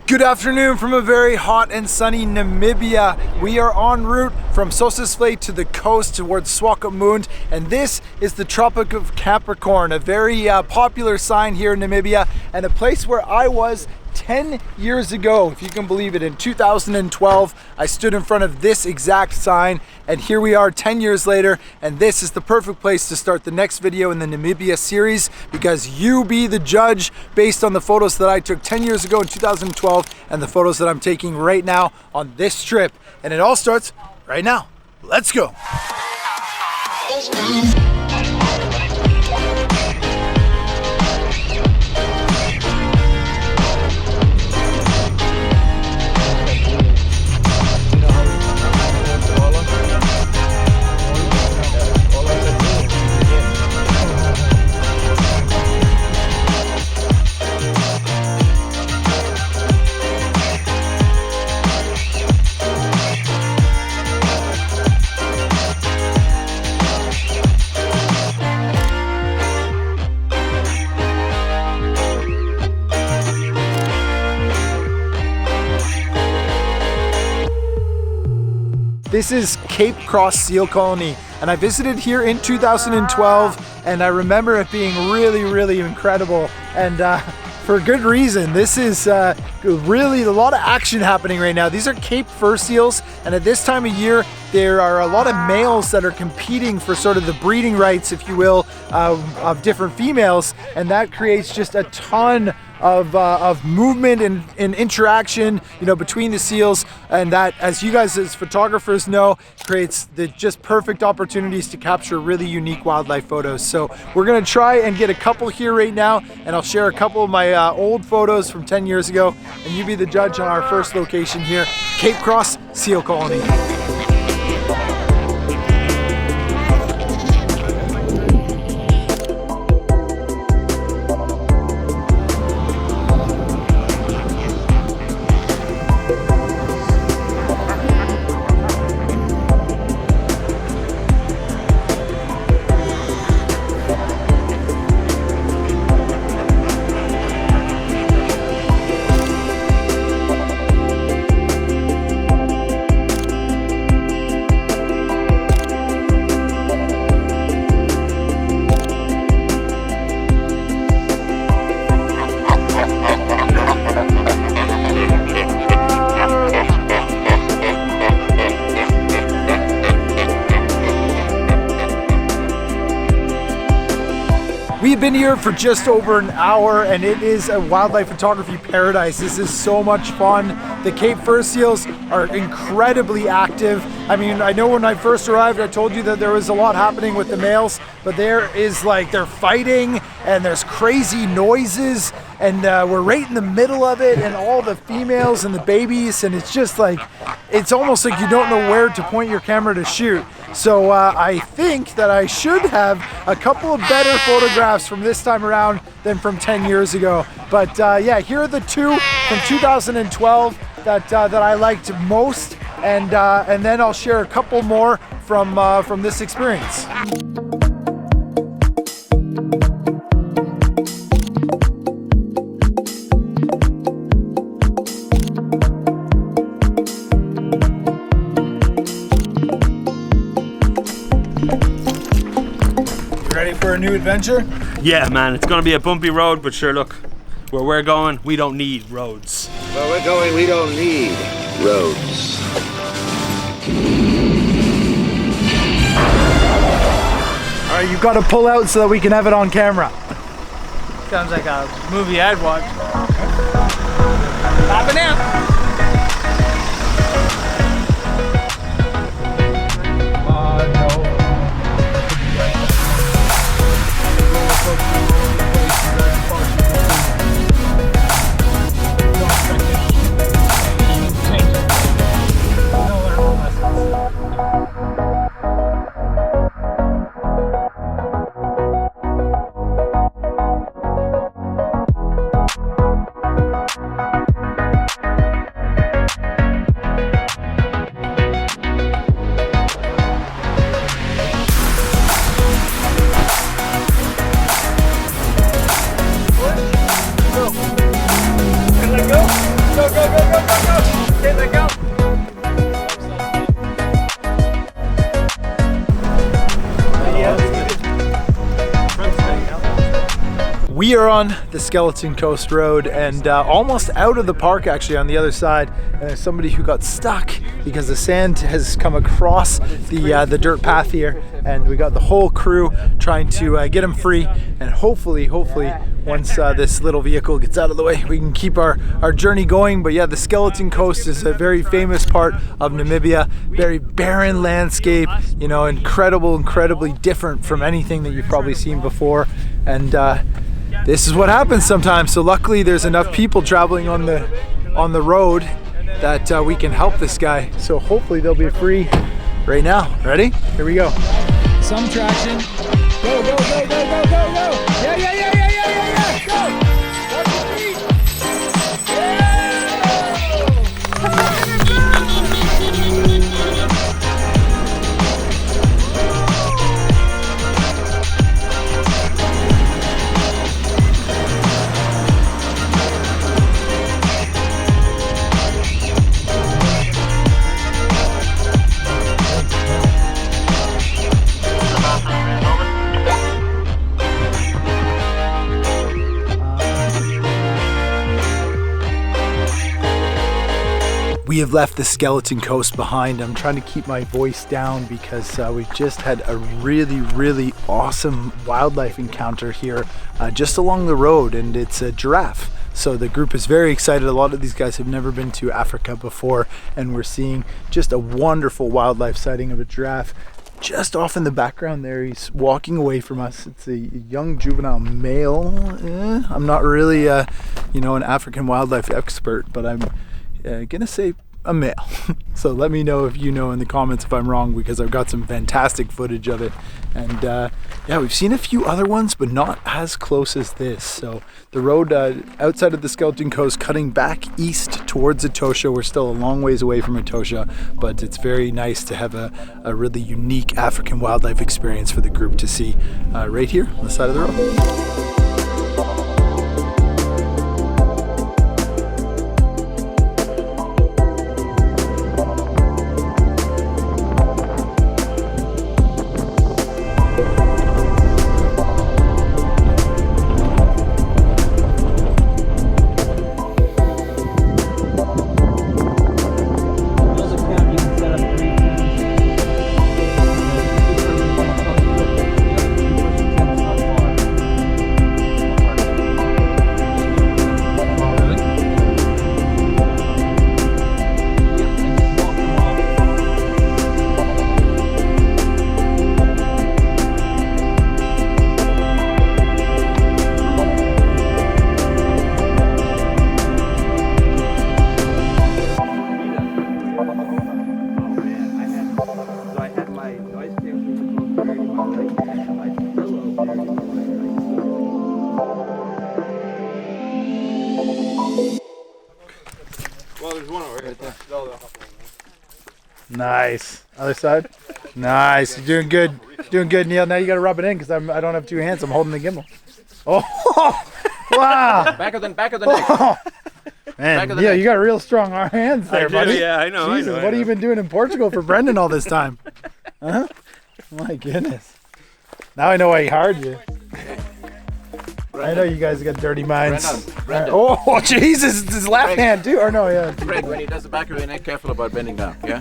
Good afternoon from a very hot and sunny Namibia. We are en route from Sossusvlei to the coast towards Swakopmund, and this is the Tropic of Capricorn, a very popular sign here in Namibia, and a place where I was 10 years ago, if you can believe it. In 2012, I stood in front of this exact sign, and here we are 10 years later, and this is the perfect place to start the next video in the Namibia series, because you be the judge based on the photos that I took 10 years ago in 2012 and the photos that I'm taking right now on this trip. And it all starts right now. Let's go. This is Cape Cross Seal Colony, and I visited here in 2012, and I remember it being really incredible, and for good reason. This is really a lot of action happening right now. These are Cape fur seals, and at this time of year there are a lot of males that are competing for sort of the breeding rights, if you will, of different females, and that creates just a ton of movement and interaction, you know, between the seals, and that, as you guys as photographers know, creates the just perfect opportunities to capture really unique wildlife photos. So we're gonna try and get a couple here right now, and I'll share a couple of my old photos from 10 years ago, and you be the judge on our first location here, Cape Cross Seal Colony. We've been here for just over an hour, and it is a wildlife photography paradise. This is so much fun. The Cape fur seals are incredibly active. I mean, I know when I first arrived, I told you that there was a lot happening with the males, but there is like, they're fighting and there's crazy noises, and we're right in the middle of it, and all the females and the babies, and it's just like, it's almost like you don't know where to point your camera to shoot. So I think that I should have a couple of better photographs from this time around than from 10 years ago. But yeah, here are the two from 2012 that I liked most, and then I'll share a couple more from this experience. Ready for a new adventure? Yeah, man, it's gonna be a bumpy road, but sure, look, where we're going, we don't need roads. Where we're going, we don't need roads. All right, you've got to pull out so that we can have it on camera. Sounds like a movie I'd watch. Popping out. Okay, let go. We are on the Skeleton Coast Road and almost out of the park actually on the other side. And there's somebody who got stuck because the sand has come across the dirt path here, and we got the whole crew trying to get him free. And hopefully once this little vehicle gets out of the way, we can keep our journey going. But yeah, the Skeleton Coast is a very famous part of Namibia, very barren landscape, you know, incredibly different from anything that you've probably seen before. And this is what happens sometimes. So luckily there's enough people traveling on the road that we can help this guy. So hopefully they'll be free right now. Ready? Here we go. Some traction. Go, go, go, go, go, go, go. Yeah, yeah, yeah, yeah, yeah, yeah, yeah. Go. Watch your feet. We have left the Skeleton Coast behind. I'm trying to keep my voice down because we've just had a really awesome wildlife encounter here just along the road, and it's a giraffe. So the group is very excited. A lot of these guys have never been to Africa before, and we're seeing just a wonderful wildlife sighting of a giraffe. Just off in the background there, he's walking away from us. It's a young juvenile male. I'm not really, you know, an African wildlife expert, but I'm gonna say a male. So let me know if you know in the comments if I'm wrong, because I've got some fantastic footage of it. And yeah, we've seen a few other ones, but not as close as this. So the road outside of the Skeleton Coast, cutting back east towards Etosha. We're still a long ways away from Etosha, but it's very nice to have a really unique African wildlife experience for the group to see right here on the side of the road. Nice. Other side. Nice. You're doing good. Doing good, Neil. Now you got to rub it in because I don't have two hands. I'm holding the gimbal. Oh, wow. Back of the neck. Oh. Man, Neil, you got real strong hands there, buddy. Yeah, I know. Jesus, what have you been doing in Portugal for Brendan all this time? Huh? My goodness. Now I know why he hired you. I know you guys got dirty minds. Brendan. Oh, Jesus, it's his left hand too. Or no, yeah. Greg, when he does the back of your neck, careful about bending down, yeah?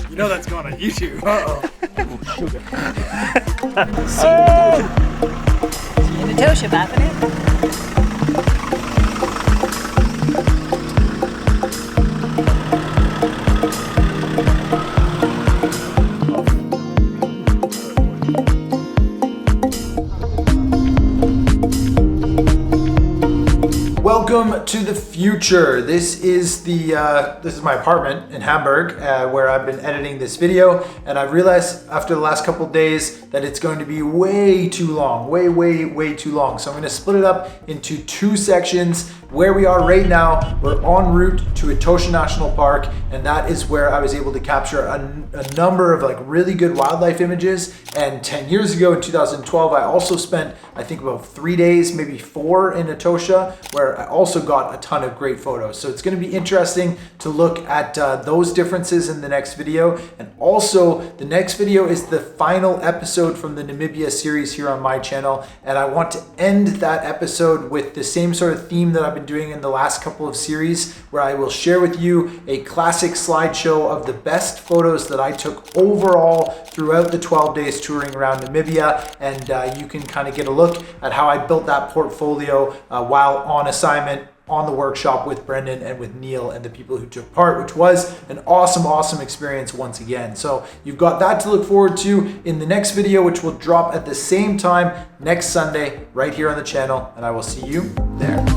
You know that's going on YouTube. Uh-oh. Etosha, Bethany. Welcome to the future. This is my apartment in Hamburg where I've been editing this video, and I realized after the last couple days that it's going to be way too long, way too long. So I'm going to split it up into two sections. Where we are right now, we're en route to Etosha National Park and that is where I was able to capture a number of like really good wildlife images. And 10 years ago in 2012, I also spent, I think, about 3 days, maybe 4 in Etosha, where I also got a ton of great photos. So it's going to be interesting to look at those differences in the next video. And also the next video is the final episode from the Namibia series here on my channel, and I want to end that episode with the same sort of theme that I've been doing in the last couple of series, where I will share with you a classic slideshow of the best photos that I took overall throughout the 12 days touring around Namibia, and you can kind of get a look at how I built that portfolio while on assignment on the workshop with Brendan and with Neil and the people who took part, which was an awesome experience once again. So you've got that to look forward to in the next video, which will drop at the same time next Sunday right here on the channel, and I will see you there.